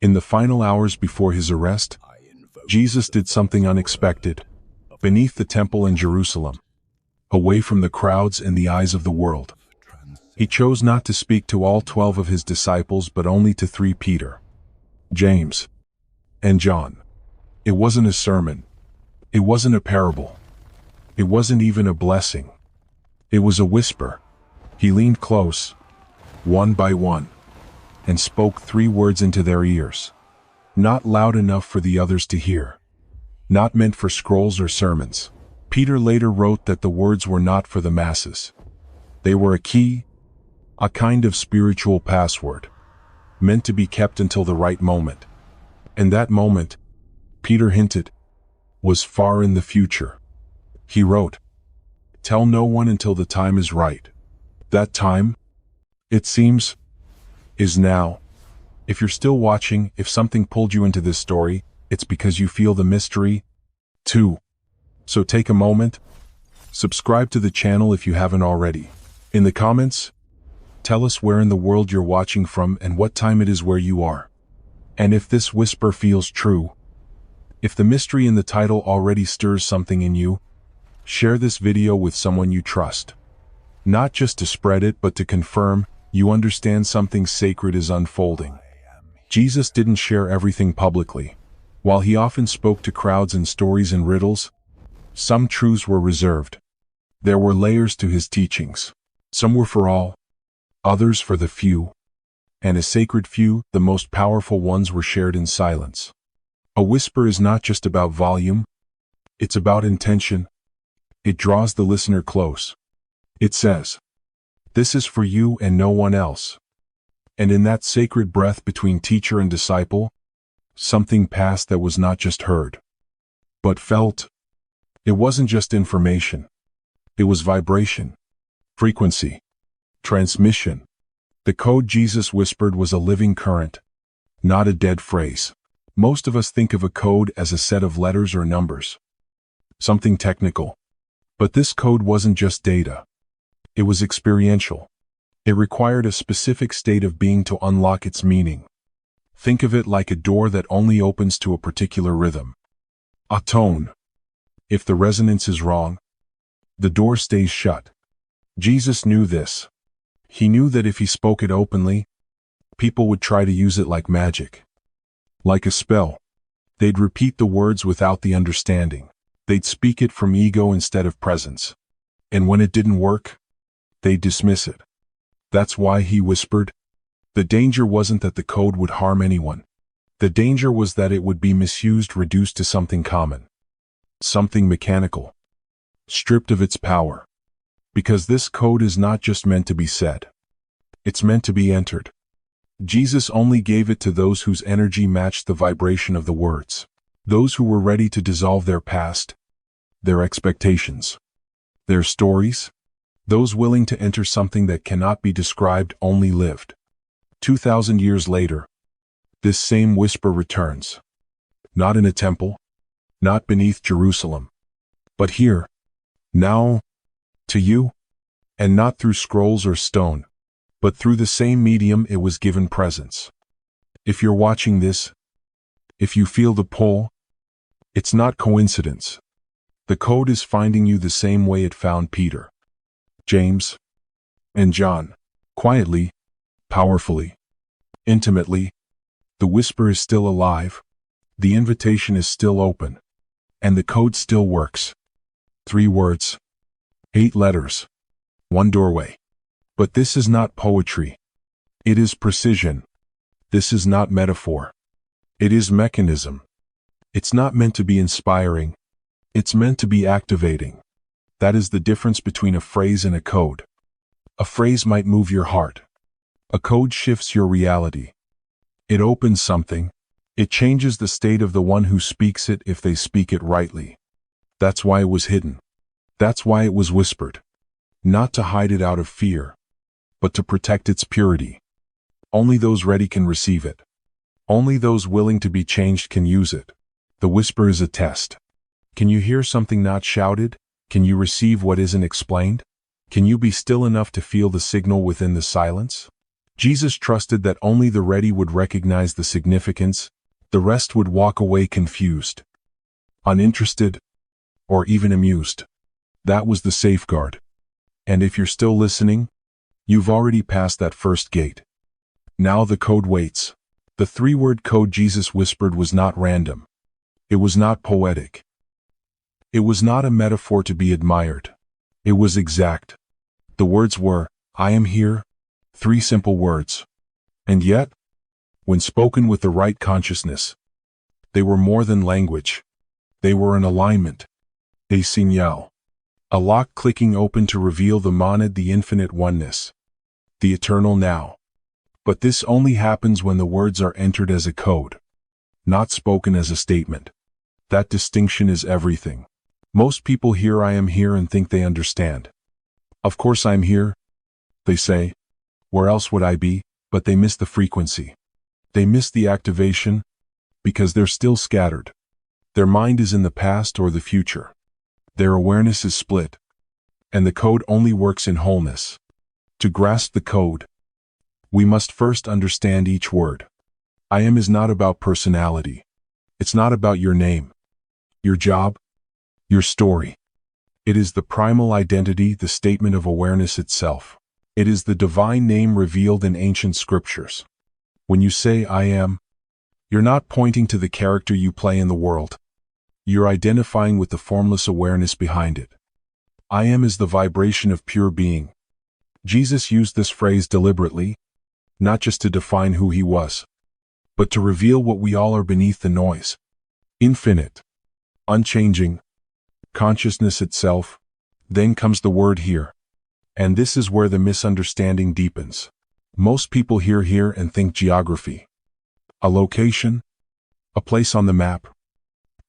In the final hours before his arrest, Jesus did something unexpected. Beneath the temple in Jerusalem, away from the crowds and the eyes of the world, he chose not to speak to all 12 of his disciples but only to 3: Peter, James, and John. It wasn't a sermon. It wasn't a parable. It wasn't even a blessing. It was a whisper. He leaned close, one by one, and spoke 3 words into their ears. Not loud enough for the others to hear. Not meant for scrolls or sermons. Peter later wrote that the words were not for the masses. They were a key, a kind of spiritual password, meant to be kept until the right moment. And that moment, Peter hinted, was far in the future. He wrote, "Tell no one until the time is right." That time, it seems, is now. If you're still watching, if something pulled you into this story, it's because you feel the mystery, too. So take a moment, subscribe to the channel if you haven't already. In the comments, tell us where in the world you're watching from and what time it is where you are. And if this whisper feels true, if the mystery in the title already stirs something in you, share this video with someone you trust. Not just to spread it, but to confirm you understand something sacred is unfolding. Jesus didn't share everything publicly. While he often spoke to crowds in stories and riddles, some truths were reserved. There were layers to his teachings. Some were for all, others for the few, and a sacred few, the most powerful ones, were shared in silence. A whisper is not just about volume, it's about intention. It draws the listener close. It says, "This is for you and no one else." And in that sacred breath between teacher and disciple, something passed that was not just heard, but felt. It wasn't just information. It was vibration, frequency, transmission. The code Jesus whispered was a living current, not a dead phrase. Most of us think of a code as a set of letters or numbers, something technical. But this code wasn't just data. It was experiential. It required a specific state of being to unlock its meaning. Think of it like a door that only opens to a particular rhythm, a tone. If the resonance is wrong, the door stays shut. Jesus knew this. He knew that if he spoke it openly, people would try to use it like magic, like a spell. They'd repeat the words without the understanding. They'd speak it from ego instead of presence. And when it didn't work, they'd dismiss it. That's why he whispered. The danger wasn't that the code would harm anyone. The danger was that it would be misused, reduced to something common, something mechanical, stripped of its power. Because this code is not just meant to be said. It's meant to be entered. Jesus only gave it to those whose energy matched the vibration of the words. Those who were ready to dissolve their past, their expectations, their stories. Those willing to enter something that cannot be described, only lived. 2,000 years later, this same whisper returns. Not in a temple, not beneath Jerusalem, but here, now, to you, and not through scrolls or stone, but through the same medium it was given: presence. If you're watching this, if you feel the pull, it's not coincidence. The code is finding you the same way it found Peter, James, and John. Quietly, powerfully, intimately. The whisper is still alive. The invitation is still open. And the code still works. 3 words, 8 letters, 1 doorway. But this is not poetry. It is precision. This is not metaphor. It is mechanism. It's not meant to be inspiring. It's meant to be activating. That is the difference between a phrase and a code. A phrase might move your heart. A code shifts your reality. It opens something. It changes the state of the one who speaks it if they speak it rightly. That's why it was hidden. That's why it was whispered. Not to hide it out of fear, but to protect its purity. Only those ready can receive it. Only those willing to be changed can use it. The whisper is a test. Can you hear something not shouted? Can you receive what isn't explained? Can you be still enough to feel the signal within the silence? Jesus trusted that only the ready would recognize the significance, the rest would walk away confused, uninterested, or even amused. That was the safeguard. And if you're still listening, you've already passed that first gate. Now the code waits. The 3-word code Jesus whispered was not random. It was not poetic. It was not a metaphor to be admired. It was exact. The words were, I am here, 3 simple words. And yet, when spoken with the right consciousness, they were more than language. They were an alignment, a signal, a lock clicking open to reveal the monad, the infinite oneness, the eternal now. But this only happens when the words are entered as a code, not spoken as a statement. That distinction is everything. Most people hear I am here and think they understand. Of course I'm here, they say. Where else would I be? But they miss the frequency. They miss the activation, because they're still scattered. Their mind is in the past or the future. Their awareness is split. And the code only works in wholeness. To grasp the code, we must first understand each word. I am is not about personality. It's not about your name, your job, your story. It is the primal identity, the statement of awareness itself. It is the divine name revealed in ancient scriptures. When you say I am, you're not pointing to the character you play in the world. You're identifying with the formless awareness behind it. I am is the vibration of pure being. Jesus used this phrase deliberately, not just to define who he was, but to reveal what we all are beneath the noise. Infinite, unchanging, consciousness itself. Then comes the word here. And this is where the misunderstanding deepens. Most people hear here and think geography. A location, a place on the map.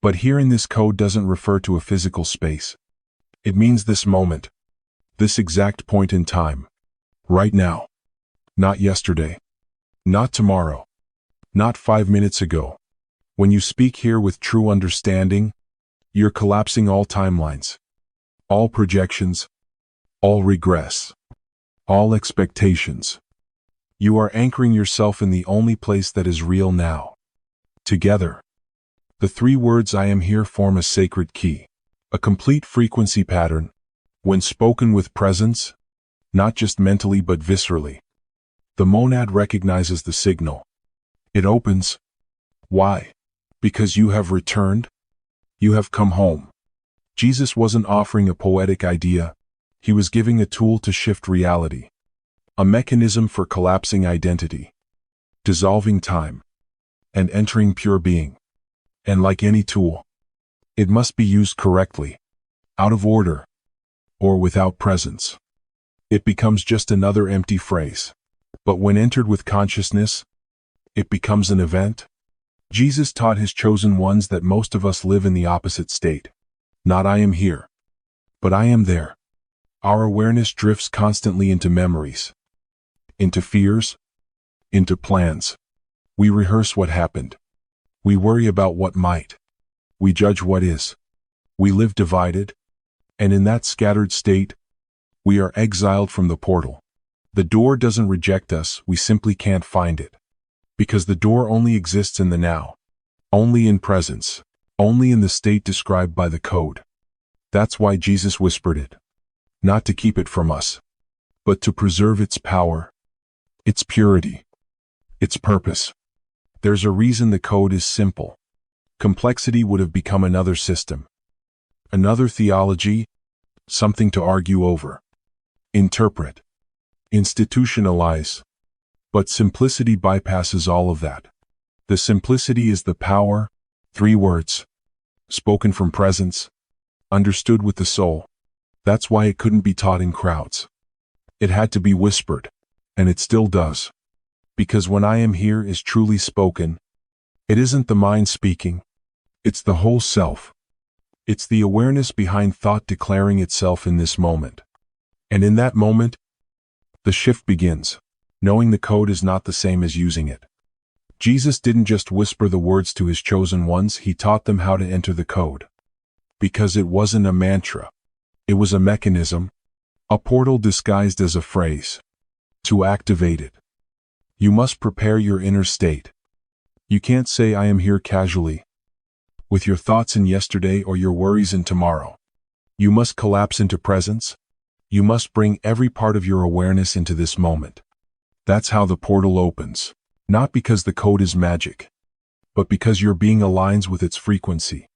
But here in this code doesn't refer to a physical space. It means this moment, this exact point in time, right now. Not yesterday, not tomorrow, not 5 minutes ago. When you speak here with true understanding, you're collapsing all timelines, all projections, all regress, all expectations. You are anchoring yourself in the only place that is real now. Together, the 3 words I am here form a sacred key, a complete frequency pattern, when spoken with presence, not just mentally but viscerally. The monad recognizes the signal. It opens. Why? Because you have returned. You have come home. Jesus wasn't offering a poetic idea. He was giving a tool to shift reality. A mechanism for collapsing identity, dissolving time, and entering pure being. And like any tool, it must be used correctly, out of order, or without presence. It becomes just another empty phrase. But when entered with consciousness, it becomes an event. Jesus taught his chosen ones that most of us live in the opposite state. Not I am here, but I am there. Our awareness drifts constantly into memories, into fears, into plans. We rehearse what happened. We worry about what might. We judge what is. We live divided, and in that scattered state, we are exiled from the portal. The door doesn't reject us, we simply can't find it. Because the door only exists in the now, only in presence, only in the state described by the code. That's why Jesus whispered it. Not to keep it from us, but to preserve its power, its purity, its purpose. There's a reason the code is simple. Complexity would have become another system, another theology, something to argue over, interpret, institutionalize. But simplicity bypasses all of that. The simplicity is the power, 3 words, spoken from presence, understood with the soul. That's why it couldn't be taught in crowds. It had to be whispered, and it still does. Because when I am here is truly spoken, it isn't the mind speaking, it's the whole self. It's the awareness behind thought declaring itself in this moment. And in that moment, the shift begins. Knowing the code is not the same as using it. Jesus didn't just whisper the words to his chosen ones, he taught them how to enter the code. Because it wasn't a mantra. It was a mechanism, a portal disguised as a phrase. To activate it, You must prepare your inner state. You can't say I am here casually, with your thoughts in yesterday or your worries in tomorrow. You must collapse into presence. You must bring every part of your awareness into this moment. That's how the portal opens. Not because the code is magic, but because your being aligns with its frequency.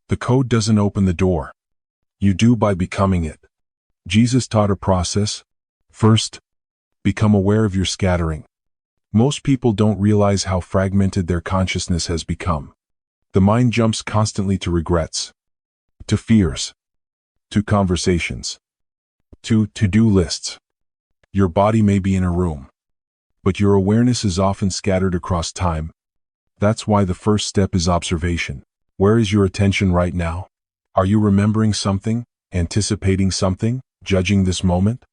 The code doesn't open the door. You do by becoming it. Jesus taught a process. First, become aware of your scattering. Most people don't realize how fragmented their consciousness has become. The mind jumps constantly to regrets, to fears, to conversations, to to-do lists. Your body may be in a room, but your awareness is often scattered across time. That's why the first step is observation. Where is your attention right now? Are you remembering something, anticipating something, judging this moment?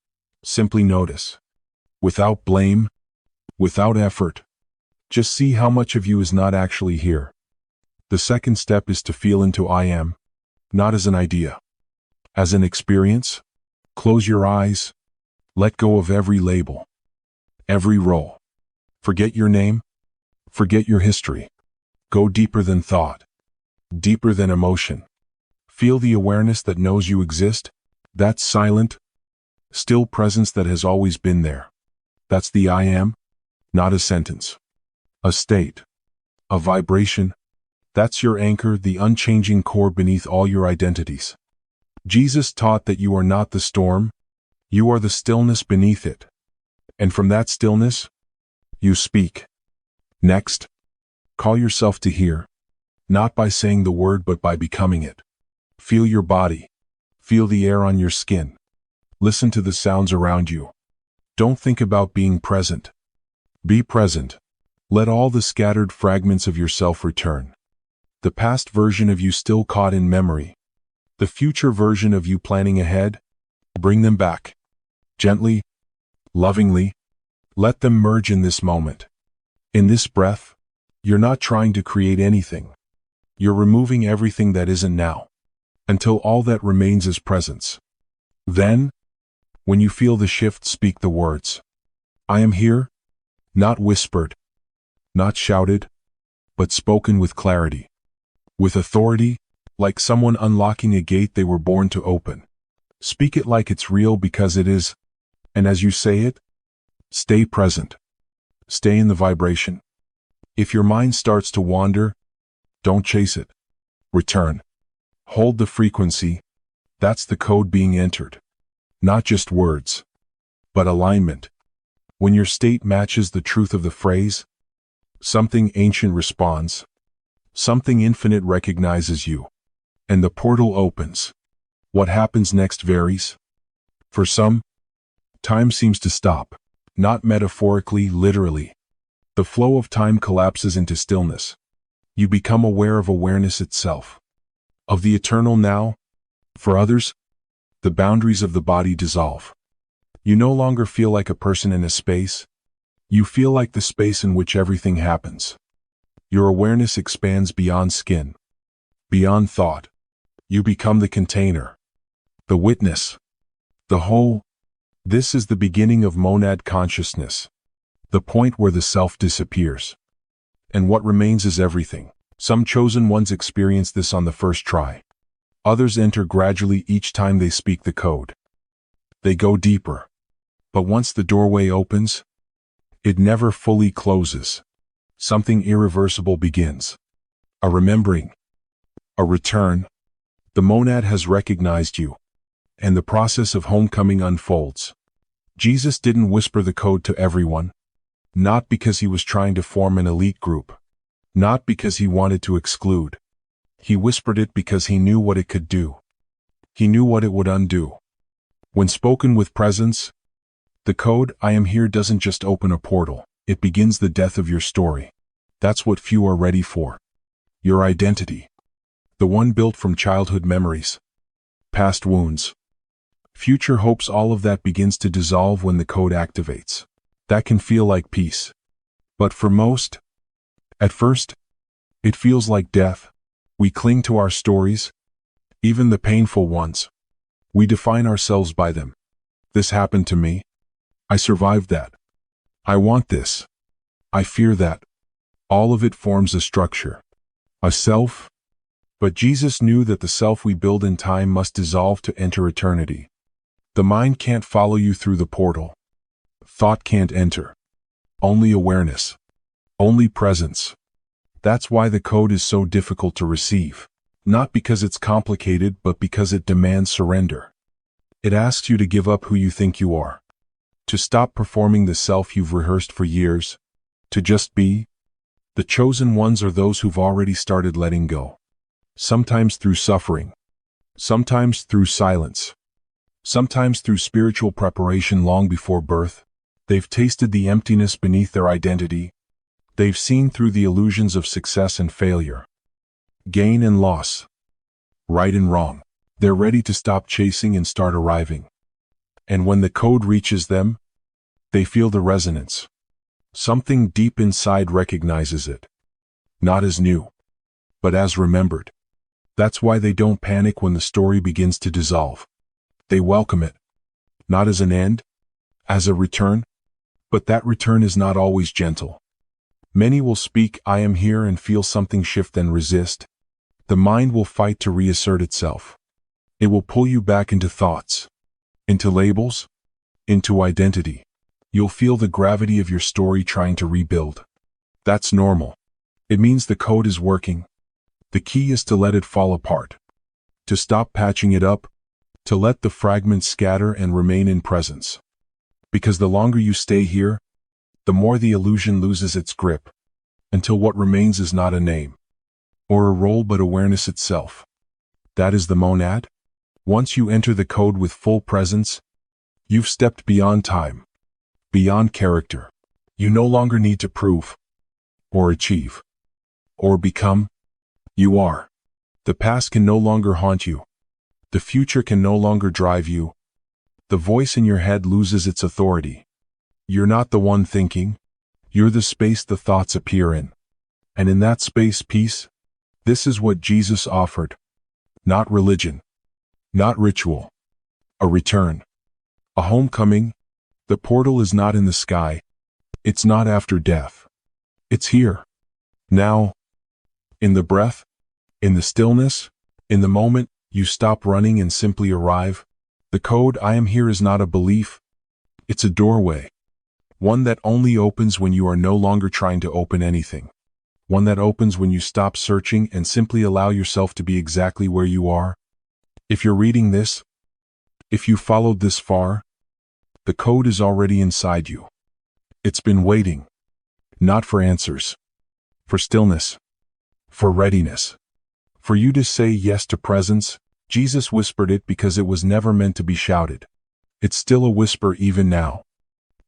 Simply notice. Without blame, without effort. Just see how much of you is not actually here. The second step is to feel into I am, not as an idea, as an experience. Close your eyes. Let go of every label, every role. Forget your name. Forget your history. Go deeper than thought, deeper than emotion. Feel the awareness that knows you exist. That silent, still presence that has always been there. That's the I am, not a sentence, a state, a vibration. That's your anchor, the unchanging core beneath all your identities. Jesus taught that you are not the storm, you are the stillness beneath it. And from that stillness, you speak. Next, call yourself to hear, not by saying the word but by becoming it. Feel your body, feel the air on your skin. Listen to the sounds around you. Don't think about being present. Be present. Let all the scattered fragments of yourself return. The past version of you still caught in memory. The future version of you planning ahead. Bring them back. Gently, lovingly. Let them merge in this moment. In this breath, you're not trying to create anything. You're removing everything that isn't now, until all that remains is presence. Then, when you feel the shift, speak the words. I am here, not whispered, not shouted, but spoken with clarity, with authority, like someone unlocking a gate they were born to open. Speak it like it's real because it is, and as you say it, stay present. Stay in the vibration. If your mind starts to wander, don't chase it. Return. Hold the frequency. That's the code being entered. Not just words, but alignment. When your state matches the truth of the phrase, something ancient responds. Something infinite recognizes you. And the portal opens. What happens next varies. For some, time seems to stop. Not metaphorically, literally. The flow of time collapses into stillness. You become aware of awareness itself, of the eternal now. For others, the boundaries of the body dissolve. You no longer feel like a person in a space. You feel like the space in which everything happens. Your awareness expands beyond skin, beyond thought. You become the container, the witness, the whole. This is the beginning of monad consciousness, the point where the self disappears, and what remains is everything. Some chosen ones experience this on the first try. Others enter gradually each time they speak the code. They go deeper. But once the doorway opens, it never fully closes. Something irreversible begins. A remembering, a return. The monad has recognized you, and the process of homecoming unfolds. Jesus didn't whisper the code to everyone, not because he was trying to form an elite group, not because he wanted to exclude. He whispered it because he knew what it could do. He knew what it would undo. When spoken with presence, the code, I am here, doesn't just open a portal, it begins the death of your story. That's what few are ready for. Your identity. The one built from childhood memories, past wounds, future hopes, all of that begins to dissolve when the code activates. That can feel like peace. But for most, at first, it feels like death. We cling to our stories, even the painful ones. We define ourselves by them. This happened to me. I survived that. I want this. I fear that. All of it forms a structure. A self. But Jesus knew that the self we build in time must dissolve to enter eternity. The mind can't follow you through the portal. Thought can't enter. Only awareness. Only presence. That's why the code is so difficult to receive. Not because it's complicated, but because it demands surrender. It asks you to give up who you think you are. To stop performing the self you've rehearsed for years. To just be. The chosen ones are those who've already started letting go. Sometimes through suffering. Sometimes through silence. Sometimes through spiritual preparation long before birth. They've tasted the emptiness beneath their identity. They've seen through the illusions of success and failure. Gain and loss. Right and wrong. They're ready to stop chasing and start arriving. And when the code reaches them, they feel the resonance. Something deep inside recognizes it. Not as new, but as remembered. That's why they don't panic when the story begins to dissolve. They welcome it. Not as an end, as a return. But that return is not always gentle. Many will speak, I am here, and feel something shift and resist. The mind will fight to reassert itself. It will pull you back into thoughts, into labels, into identity. You'll feel the gravity of your story trying to rebuild. That's normal. It means the code is working. The key is to let it fall apart. To stop patching it up. To let the fragments scatter and remain in presence. Because the longer you stay here, the more the illusion loses its grip. Until what remains is not a name. Or a role but awareness itself. That is the monad. Once you enter the code with full presence, you've stepped beyond time. Beyond character. You no longer need to prove. Or achieve. Or become. You are. The past can no longer haunt you. The future can no longer drive you. The voice in your head loses its authority. You're not the one thinking. You're the space the thoughts appear in. And in that space, peace. This is what Jesus offered. Not religion. Not ritual. A return. A homecoming. The portal is not in the sky. It's not after death. It's here. Now. In the breath. In the stillness. In the moment you stop running and simply arrive. The code I am here is not a belief. It's a doorway. One that only opens when you are no longer trying to open anything. One that opens when you stop searching and simply allow yourself to be exactly where you are. If you're reading this, if you followed this far, the code is already inside you. It's been waiting. Not for answers. For stillness. For readiness. For you to say yes to presence. Jesus whispered it because it was never meant to be shouted. It's still a whisper even now.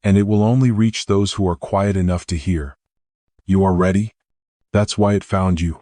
And it will only reach those who are quiet enough to hear. You are ready? That's why it found you.